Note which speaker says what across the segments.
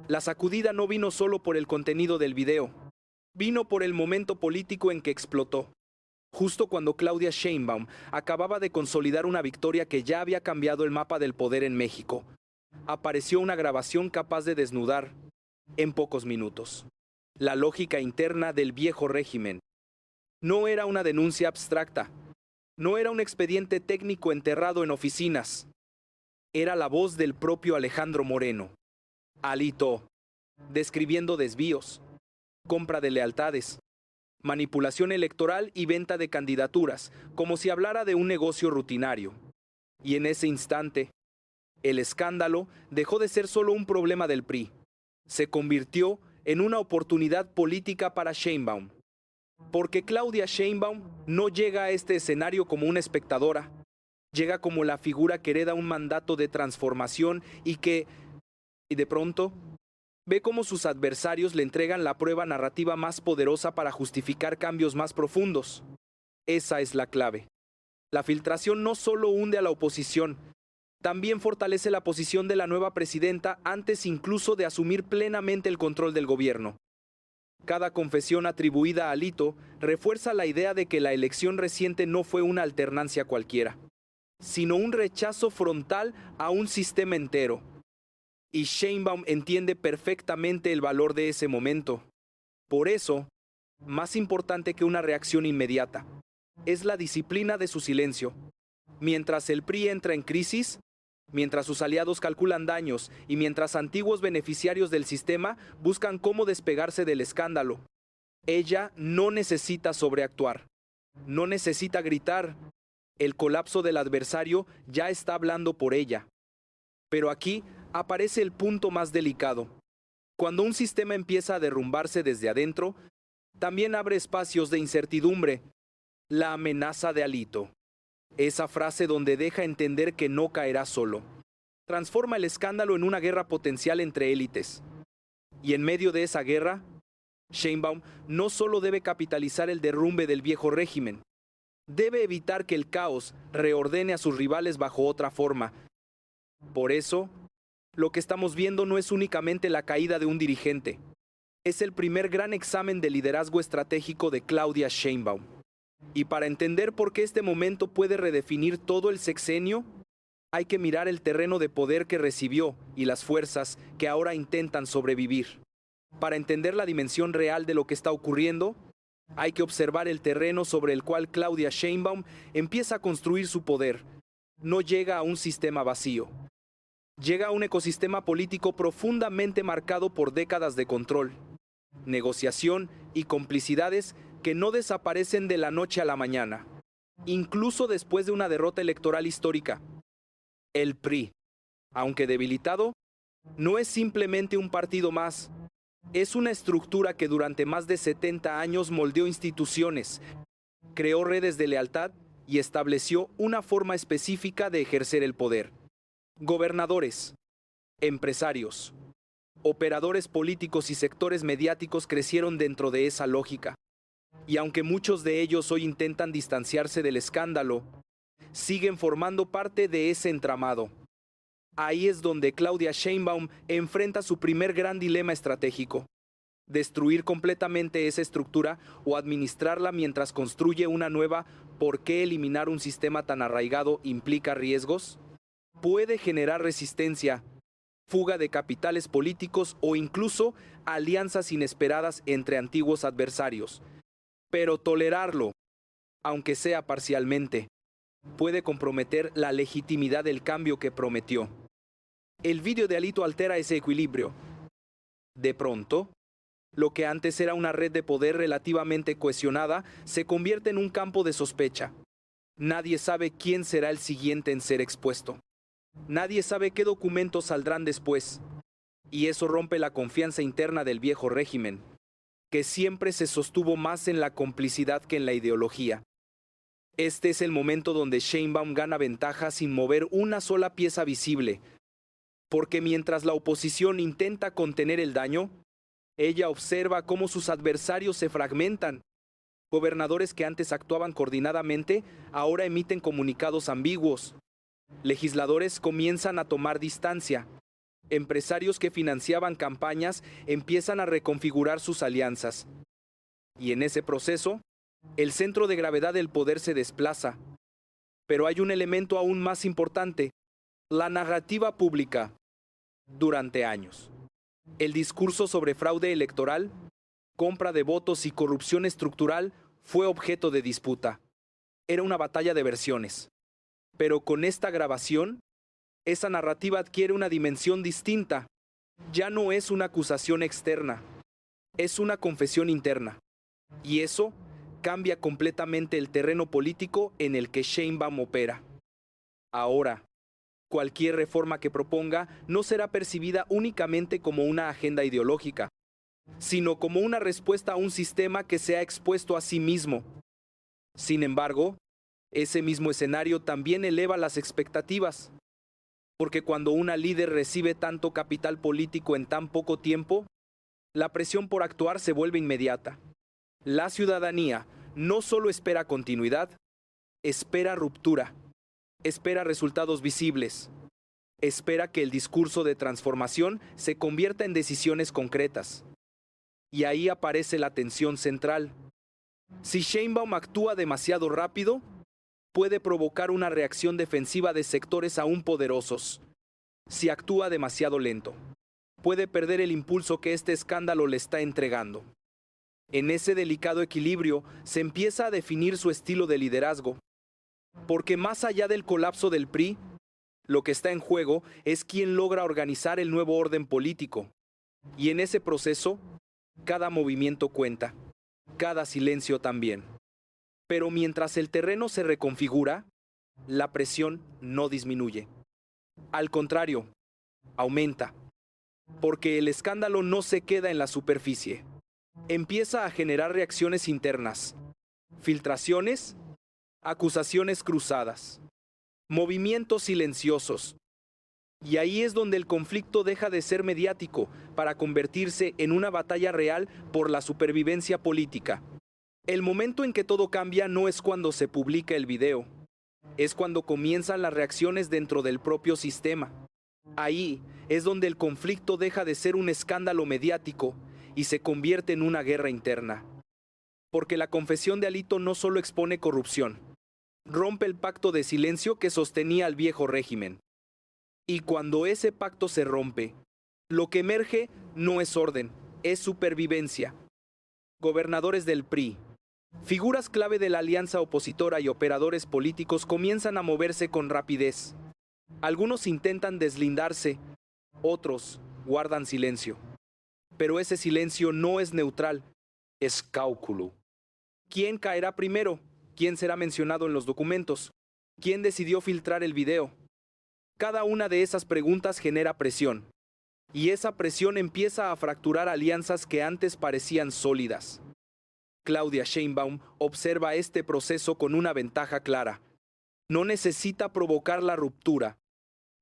Speaker 1: La sacudida no vino solo por el contenido del video, vino por el momento político en que explotó. Justo cuando Claudia Sheinbaum acababa de consolidar una victoria que ya había cambiado el mapa del poder en México, apareció una grabación capaz de desnudar, en pocos minutos, la lógica interna del viejo régimen. No era una denuncia abstracta, no era un expediente técnico enterrado en oficinas, era la voz del propio Alejandro Moreno, Alito, describiendo desvíos, compra de lealtades, manipulación electoral y venta de candidaturas, como si hablara de un negocio rutinario. Y en ese instante, el escándalo dejó de ser solo un problema del PRI. Se convirtió en una oportunidad política para Sheinbaum. Porque Claudia Sheinbaum no llega a este escenario como una espectadora, llega como la figura que hereda un mandato de transformación y de pronto, ve cómo sus adversarios le entregan la prueba narrativa más poderosa para justificar cambios más profundos. Esa es la clave. La filtración no solo hunde a la oposición, también fortalece la posición de la nueva presidenta antes incluso de asumir plenamente el control del gobierno. Cada confesión atribuida a Alito refuerza la idea de que la elección reciente no fue una alternancia cualquiera, sino un rechazo frontal a un sistema entero. Y Sheinbaum entiende perfectamente el valor de ese momento. Por eso, más importante que una reacción inmediata, es la disciplina de su silencio. Mientras el PRI entra en crisis, mientras sus aliados calculan daños y mientras antiguos beneficiarios del sistema buscan cómo despegarse del escándalo, ella no necesita sobreactuar, no necesita gritar. El colapso del adversario ya está hablando por ella. Pero aquí aparece el punto más delicado. Cuando un sistema empieza a derrumbarse desde adentro, también abre espacios de incertidumbre. La amenaza de Alito. Esa frase donde deja entender que no caerá solo. Transforma el escándalo en una guerra potencial entre élites. Y en medio de esa guerra, Sheinbaum no solo debe capitalizar el derrumbe del viejo régimen, debe evitar que el caos reordene a sus rivales bajo otra forma. Por eso, lo que estamos viendo no es únicamente la caída de un dirigente, es el primer gran examen de liderazgo estratégico de Claudia Sheinbaum. Y para entender por qué este momento puede redefinir todo el sexenio, hay que mirar el terreno de poder que recibió y las fuerzas que ahora intentan sobrevivir. Para entender la dimensión real de lo que está ocurriendo, hay que observar el terreno sobre el cual Claudia Sheinbaum empieza a construir su poder. No llega a un sistema vacío. Llega a un ecosistema político profundamente marcado por décadas de control, negociación y complicidades que no desaparecen de la noche a la mañana, incluso después de una derrota electoral histórica. El PRI, aunque debilitado, no es simplemente un partido más. Es una estructura que durante más de 70 años moldeó instituciones, creó redes de lealtad y estableció una forma específica de ejercer el poder. Gobernadores, empresarios, operadores políticos y sectores mediáticos crecieron dentro de esa lógica. Y aunque muchos de ellos hoy intentan distanciarse del escándalo, siguen formando parte de ese entramado. Ahí es donde Claudia Sheinbaum enfrenta su primer gran dilema estratégico: destruir completamente esa estructura o administrarla mientras construye una nueva. ¿Por qué eliminar un sistema tan arraigado implica riesgos? Puede generar resistencia, fuga de capitales políticos o incluso alianzas inesperadas entre antiguos adversarios. Pero tolerarlo, aunque sea parcialmente, puede comprometer la legitimidad del cambio que prometió. El vídeo de Alito altera ese equilibrio. De pronto, lo que antes era una red de poder relativamente cohesionada se convierte en un campo de sospecha. Nadie sabe quién será el siguiente en ser expuesto. Nadie sabe qué documentos saldrán después. Y eso rompe la confianza interna del viejo régimen, que siempre se sostuvo más en la complicidad que en la ideología. Este es el momento donde Sheinbaum gana ventaja sin mover una sola pieza visible, porque mientras la oposición intenta contener el daño, ella observa cómo sus adversarios se fragmentan. Gobernadores que antes actuaban coordinadamente ahora emiten comunicados ambiguos. Legisladores comienzan a tomar distancia. Empresarios que financiaban campañas empiezan a reconfigurar sus alianzas. Y en ese proceso, el centro de gravedad del poder se desplaza. Pero hay un elemento aún más importante: la narrativa pública. Durante años, el discurso sobre fraude electoral, compra de votos y corrupción estructural fue objeto de disputa. Era una batalla de versiones. Pero con esta grabación, esa narrativa adquiere una dimensión distinta. Ya no es una acusación externa, es una confesión interna. Y eso cambia completamente el terreno político en el que Sheinbaum opera. Ahora, cualquier reforma que proponga no será percibida únicamente como una agenda ideológica, sino como una respuesta a un sistema que se ha expuesto a sí mismo. Sin embargo, ese mismo escenario también eleva las expectativas, porque cuando una líder recibe tanto capital político en tan poco tiempo, la presión por actuar se vuelve inmediata. La ciudadanía no solo espera continuidad, espera ruptura, espera resultados visibles, espera que el discurso de transformación se convierta en decisiones concretas. Y ahí aparece la tensión central. Si Sheinbaum actúa demasiado rápido, puede provocar una reacción defensiva de sectores aún poderosos. Si actúa demasiado lento, puede perder el impulso que este escándalo le está entregando. En ese delicado equilibrio se empieza a definir su estilo de liderazgo. Porque más allá del colapso del PRI, lo que está en juego es quién logra organizar el nuevo orden político. Y en ese proceso, cada movimiento cuenta, cada silencio también. Pero mientras el terreno se reconfigura, la presión no disminuye. Al contrario, aumenta. Porque el escándalo no se queda en la superficie. Empieza a generar reacciones internas, filtraciones, acusaciones cruzadas, movimientos silenciosos. Y ahí es donde el conflicto deja de ser mediático para convertirse en una batalla real por la supervivencia política. El momento en que todo cambia no es cuando se publica el video, es cuando comienzan las reacciones dentro del propio sistema. Ahí es donde el conflicto deja de ser un escándalo mediático y se convierte en una guerra interna. Porque la confesión de Alito no solo expone corrupción, rompe el pacto de silencio que sostenía al viejo régimen. Y cuando ese pacto se rompe, lo que emerge no es orden, es supervivencia. Gobernadores del PRI, figuras clave de la alianza opositora y operadores políticos comienzan a moverse con rapidez. Algunos intentan deslindarse, otros guardan silencio. Pero ese silencio no es neutral, es cálculo. ¿Quién caerá primero? ¿Quién será mencionado en los documentos? ¿Quién decidió filtrar el video? Cada una de esas preguntas genera presión. Y esa presión empieza a fracturar alianzas que antes parecían sólidas. Claudia Sheinbaum observa este proceso con una ventaja clara. No necesita provocar la ruptura.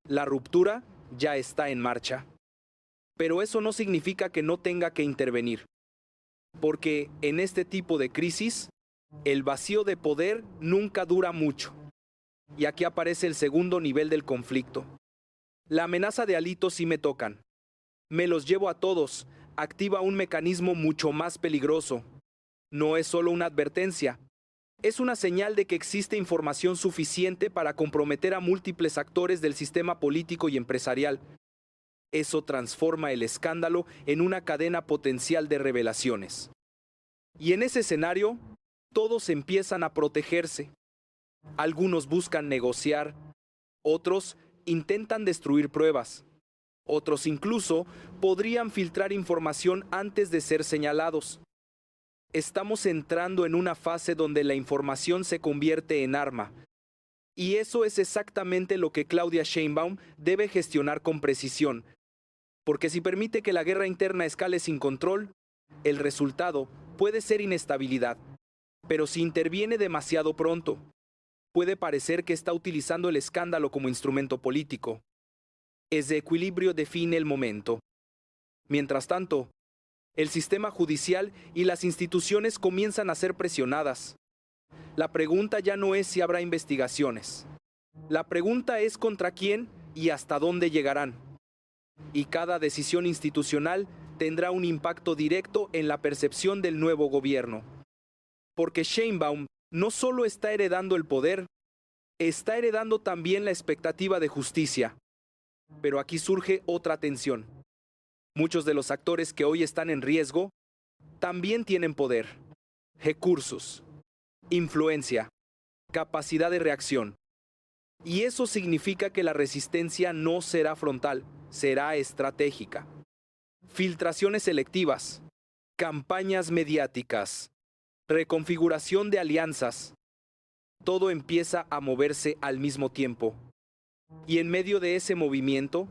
Speaker 1: La ruptura ya está en marcha. Pero eso no significa que no tenga que intervenir. Porque en este tipo de crisis, el vacío de poder nunca dura mucho. Y aquí aparece el segundo nivel del conflicto. La amenaza de Alito sí me tocan. Me los llevo a todos. Activa un mecanismo mucho más peligroso. No es solo una advertencia. Es una señal de que existe información suficiente para comprometer a múltiples actores del sistema político y empresarial. Eso transforma el escándalo en una cadena potencial de revelaciones. Y en ese escenario, todos empiezan a protegerse. Algunos buscan negociar, otros intentan destruir pruebas, otros incluso podrían filtrar información antes de ser señalados. Estamos entrando en una fase donde la información se convierte en arma. Y eso es exactamente lo que Claudia Sheinbaum debe gestionar con precisión. Porque si permite que la guerra interna escale sin control, el resultado puede ser inestabilidad. Pero si interviene demasiado pronto, puede parecer que está utilizando el escándalo como instrumento político. Ese equilibrio define el momento. Mientras tanto, el sistema judicial y las instituciones comienzan a ser presionadas. La pregunta ya no es si habrá investigaciones. La pregunta es contra quién y hasta dónde llegarán. Y cada decisión institucional tendrá un impacto directo en la percepción del nuevo gobierno. Porque Sheinbaum no solo está heredando el poder, está heredando también la expectativa de justicia. Pero aquí surge otra tensión. Muchos de los actores que hoy están en riesgo también tienen poder, recursos, influencia, capacidad de reacción. Y eso significa que la resistencia no será frontal, será estratégica. Filtraciones selectivas, campañas mediáticas, reconfiguración de alianzas. Todo empieza a moverse al mismo tiempo. Y en medio de ese movimiento,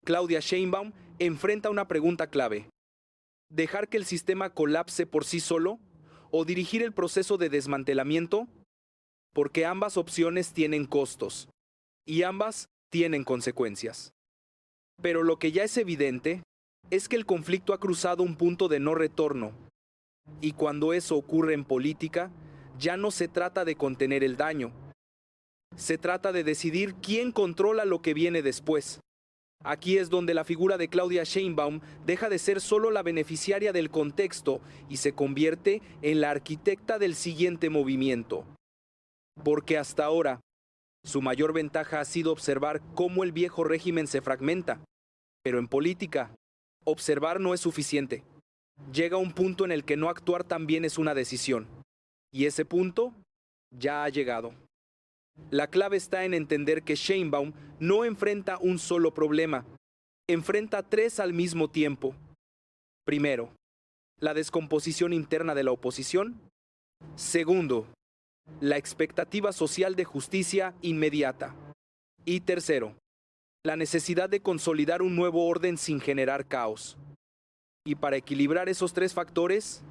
Speaker 1: Claudia Sheinbaum enfrenta una pregunta clave: ¿dejar que el sistema colapse por sí solo o dirigir el proceso de desmantelamiento? Porque ambas opciones tienen costos y ambas tienen consecuencias. Pero lo que ya es evidente es que el conflicto ha cruzado un punto de no retorno. Y cuando eso ocurre en política, ya no se trata de contener el daño. Se trata de decidir quién controla lo que viene después. Aquí es donde la figura de Claudia Sheinbaum deja de ser solo la beneficiaria del contexto y se convierte en la arquitecta del siguiente movimiento. Porque hasta ahora, su mayor ventaja ha sido observar cómo el viejo régimen se fragmenta. Pero en política, observar no es suficiente. Llega un punto en el que no actuar también es una decisión. Y ese punto ya ha llegado. La clave está en entender que Sheinbaum no enfrenta un solo problema, enfrenta tres al mismo tiempo. Primero, la descomposición interna de la oposición. Segundo, la expectativa social de justicia inmediata. Y tercero, la necesidad de consolidar un nuevo orden sin generar caos. Y para equilibrar esos tres factores,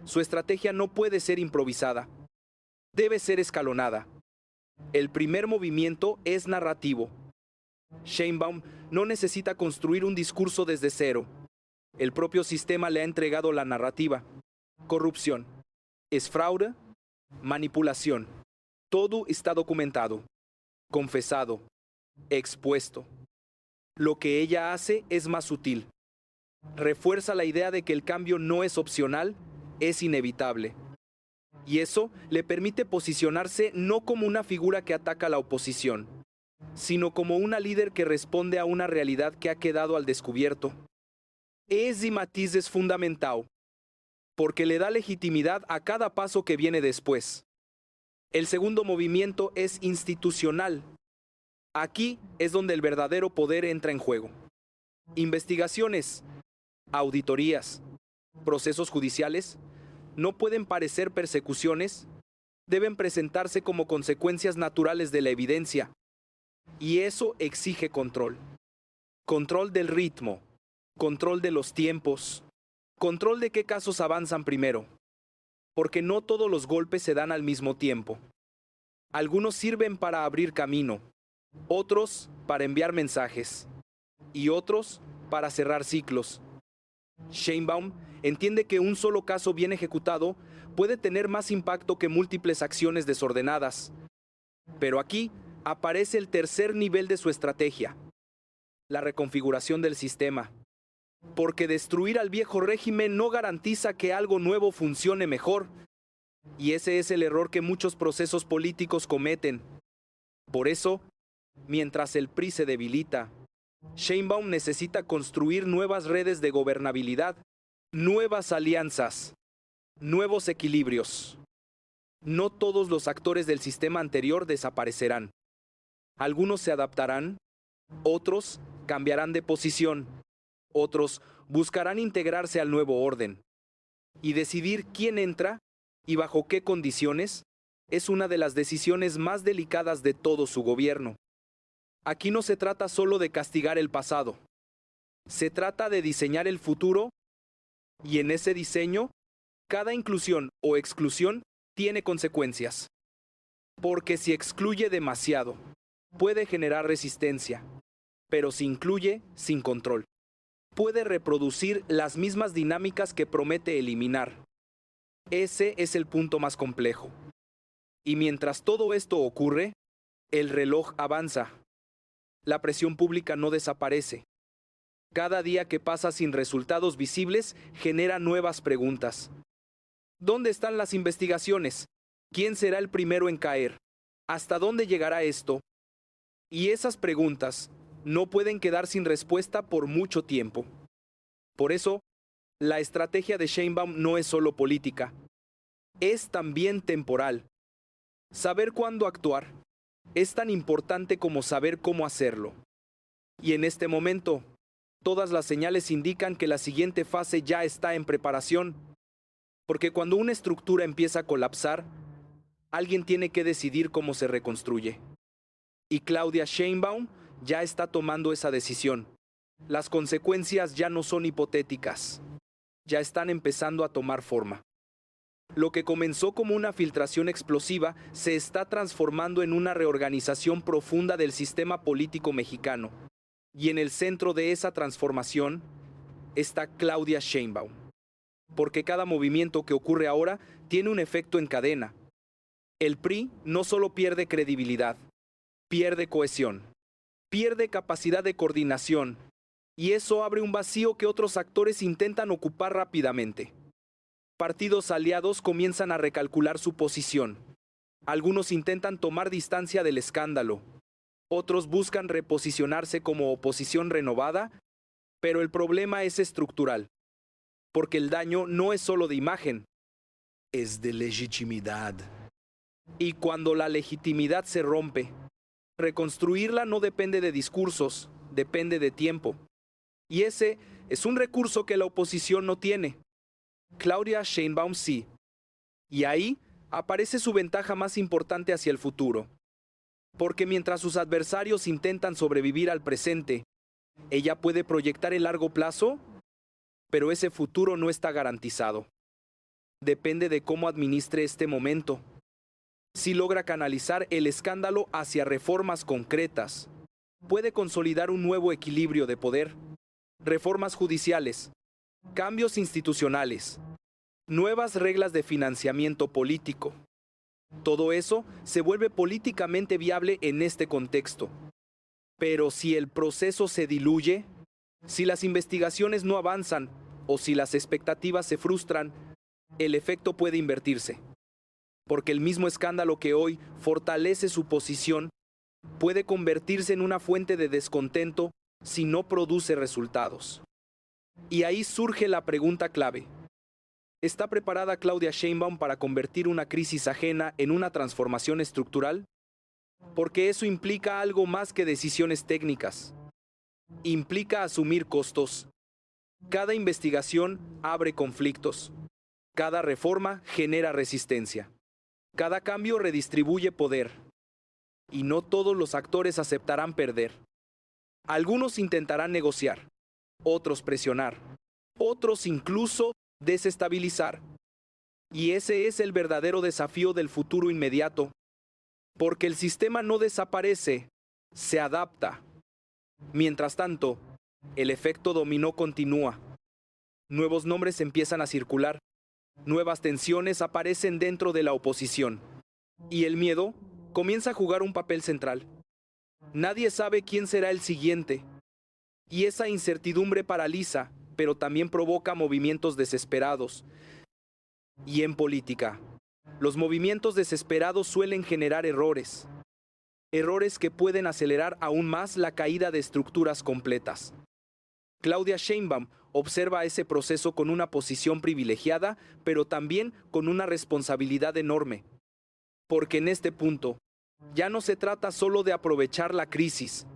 Speaker 1: su estrategia no puede ser improvisada. Debe ser escalonada. El primer movimiento es narrativo. Sheinbaum no necesita construir un discurso desde cero. El propio sistema le ha entregado la narrativa. Corrupción. Es fraude, manipulación. Todo está documentado, confesado, expuesto. Lo que ella hace es más sutil. Refuerza la idea de que el cambio no es opcional, es inevitable. Y eso le permite posicionarse no como una figura que ataca a la oposición, sino como una líder que responde a una realidad que ha quedado al descubierto. Ese matiz es fundamental, porque le da legitimidad a cada paso que viene después. El segundo movimiento es institucional. Aquí es donde el verdadero poder entra en juego. Investigaciones, auditorías, procesos judiciales no pueden parecer persecuciones, deben presentarse como consecuencias naturales de la evidencia. Y eso exige control. Control del ritmo, control de los tiempos, control de qué casos avanzan primero. Porque no todos los golpes se dan al mismo tiempo. Algunos sirven para abrir camino, otros para enviar mensajes y otros para cerrar ciclos. Sheinbaum entiende que un solo caso bien ejecutado puede tener más impacto que múltiples acciones desordenadas. Pero aquí aparece el tercer nivel de su estrategia, la reconfiguración del sistema. Porque destruir al viejo régimen no garantiza que algo nuevo funcione mejor. Y ese es el error que muchos procesos políticos cometen. Por eso, mientras el PRI se debilita, Sheinbaum necesita construir nuevas redes de gobernabilidad, nuevas alianzas, nuevos equilibrios. No todos los actores del sistema anterior desaparecerán. Algunos se adaptarán, otros cambiarán de posición, otros buscarán integrarse al nuevo orden. Y decidir quién entra y bajo qué condiciones es una de las decisiones más delicadas de todo su gobierno. Aquí no se trata solo de castigar el pasado. Se trata de diseñar el futuro y en ese diseño, cada inclusión o exclusión tiene consecuencias. Porque si excluye demasiado, puede generar resistencia, pero si incluye sin control, puede reproducir las mismas dinámicas que promete eliminar. Ese es el punto más complejo. Y mientras todo esto ocurre, el reloj avanza. La presión pública no desaparece. Cada día que pasa sin resultados visibles genera nuevas preguntas. ¿Dónde están las investigaciones? ¿Quién será el primero en caer? ¿Hasta dónde llegará esto? Y esas preguntas no pueden quedar sin respuesta por mucho tiempo. Por eso, la estrategia de Sheinbaum no es solo política, es también temporal. Saber cuándo actuar es tan importante como saber cómo hacerlo. Y en este momento, todas las señales indican que la siguiente fase ya está en preparación, porque cuando una estructura empieza a colapsar, alguien tiene que decidir cómo se reconstruye. Y Claudia Sheinbaum ya está tomando esa decisión. Las consecuencias ya no son hipotéticas, ya están empezando a tomar forma. Lo que comenzó como una filtración explosiva se está transformando en una reorganización profunda del sistema político mexicano. Y en el centro de esa transformación está Claudia Sheinbaum. Porque cada movimiento que ocurre ahora tiene un efecto en cadena. El PRI no solo pierde credibilidad, pierde cohesión, pierde capacidad de coordinación, y eso abre un vacío que otros actores intentan ocupar rápidamente. Partidos aliados comienzan a recalcular su posición. Algunos intentan tomar distancia del escándalo. Otros buscan reposicionarse como oposición renovada, pero el problema es estructural, porque el daño no es solo de imagen, es de legitimidad. Y cuando la legitimidad se rompe, reconstruirla no depende de discursos, depende de tiempo. Y ese es un recurso que la oposición no tiene. Claudia Sheinbaum sí. Y ahí aparece su ventaja más importante hacia el futuro. Porque mientras sus adversarios intentan sobrevivir al presente, ella puede proyectar el largo plazo, pero ese futuro no está garantizado. Depende de cómo administre este momento. Si logra canalizar el escándalo hacia reformas concretas, puede consolidar un nuevo equilibrio de poder, reformas judiciales, cambios institucionales, nuevas reglas de financiamiento político. Todo eso se vuelve políticamente viable en este contexto. Pero si el proceso se diluye, si las investigaciones no avanzan o si las expectativas se frustran, el efecto puede invertirse. Porque el mismo escándalo que hoy fortalece su posición puede convertirse en una fuente de descontento si no produce resultados. Y ahí surge la pregunta clave. ¿Está preparada Claudia Sheinbaum para convertir una crisis ajena en una transformación estructural? Porque eso implica algo más que decisiones técnicas. Implica asumir costos. Cada investigación abre conflictos. Cada reforma genera resistencia. Cada cambio redistribuye poder. Y no todos los actores aceptarán perder. Algunos intentarán negociar, otros presionar, otros incluso desestabilizar. Y ese es el verdadero desafío del futuro inmediato. Porque el sistema no desaparece, se adapta. Mientras tanto, el efecto dominó continúa. Nuevos nombres empiezan a circular. Nuevas tensiones aparecen dentro de la oposición. Y el miedo comienza a jugar un papel central. Nadie sabe quién será el siguiente. Y esa incertidumbre paraliza, pero también provoca movimientos desesperados. Y en política, los movimientos desesperados suelen generar errores. Errores que pueden acelerar aún más la caída de estructuras completas. Claudia Sheinbaum observa ese proceso con una posición privilegiada, pero también con una responsabilidad enorme. Porque en este punto, ya no se trata solo de aprovechar la crisis.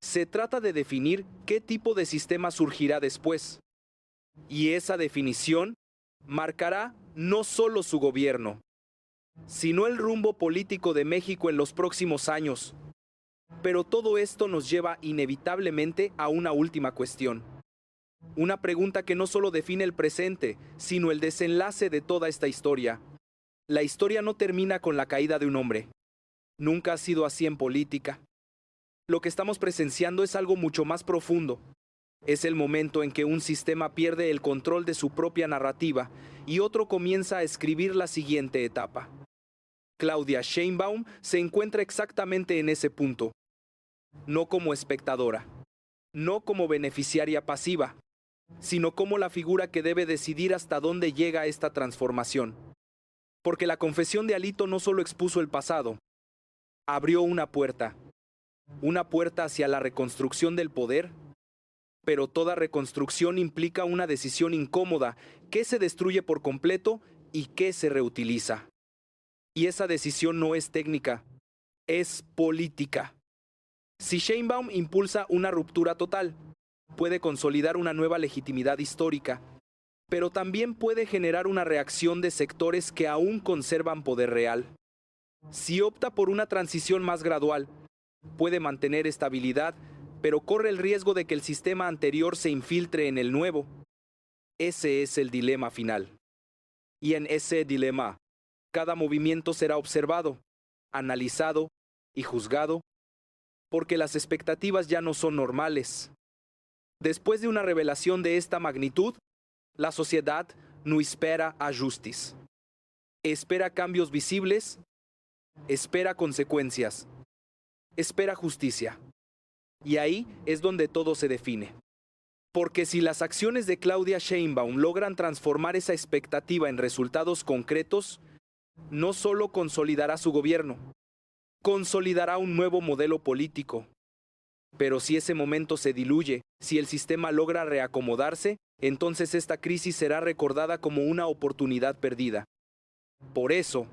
Speaker 1: Se trata de definir qué tipo de sistema surgirá después. Y esa definición marcará no solo su gobierno, sino el rumbo político de México en los próximos años. Pero todo esto nos lleva inevitablemente a una última cuestión. Una pregunta que no solo define el presente, sino el desenlace de toda esta historia. La historia no termina con la caída de un hombre. Nunca ha sido así en política. Lo que estamos presenciando es algo mucho más profundo. Es el momento en que un sistema pierde el control de su propia narrativa y otro comienza a escribir la siguiente etapa. Claudia Sheinbaum se encuentra exactamente en ese punto. No como espectadora, no como beneficiaria pasiva, sino como la figura que debe decidir hasta dónde llega esta transformación. Porque la confesión de Alito no solo expuso el pasado, abrió una puerta hacia la reconstrucción del poder, pero toda reconstrucción implica una decisión incómoda: qué se destruye por completo y qué se reutiliza. Y esa decisión no es técnica, es política. Si Sheinbaum impulsa una ruptura total, puede consolidar una nueva legitimidad histórica, pero también puede generar una reacción de sectores que aún conservan poder real. Si opta por una transición más gradual, puede mantener estabilidad, pero corre el riesgo de que el sistema anterior se infiltre en el nuevo. Ese es el dilema final. Y en ese dilema, cada movimiento será observado, analizado y juzgado, porque las expectativas ya no son normales. Después de una revelación de esta magnitud, la sociedad no espera ajustes. Espera cambios visibles, espera consecuencias, espera justicia. Y ahí es donde todo se define. Porque si las acciones de Claudia Sheinbaum logran transformar esa expectativa en resultados concretos, no solo consolidará su gobierno, consolidará un nuevo modelo político. Pero si ese momento se diluye, si el sistema logra reacomodarse, entonces esta crisis será recordada como una oportunidad perdida. Por eso,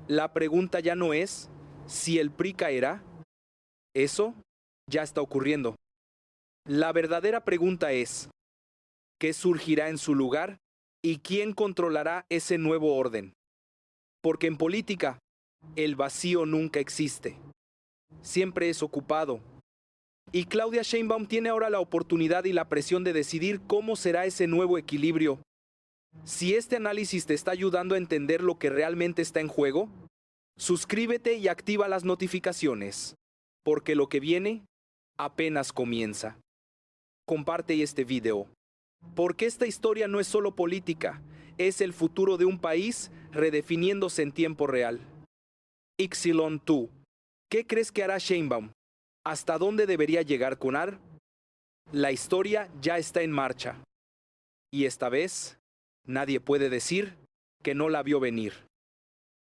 Speaker 1: la pregunta ya no es si el PRI caerá. Eso ya está ocurriendo. La verdadera pregunta es: ¿qué surgirá en su lugar y quién controlará ese nuevo orden? Porque en política, el vacío nunca existe. Siempre es ocupado. Y Claudia Sheinbaum tiene ahora la oportunidad y la presión de decidir cómo será ese nuevo equilibrio. Si este análisis te está ayudando a entender lo que realmente está en juego, suscríbete y activa las notificaciones, porque lo que viene apenas comienza. Comparte este video, porque esta historia no es solo política, es el futuro de un país redefiniéndose en tiempo real. Ixilon, tú, ¿qué crees que hará Sheinbaum? ¿Hasta dónde debería llegar con AR? La historia ya está en marcha. Y esta vez, nadie puede decir que no la vio venir.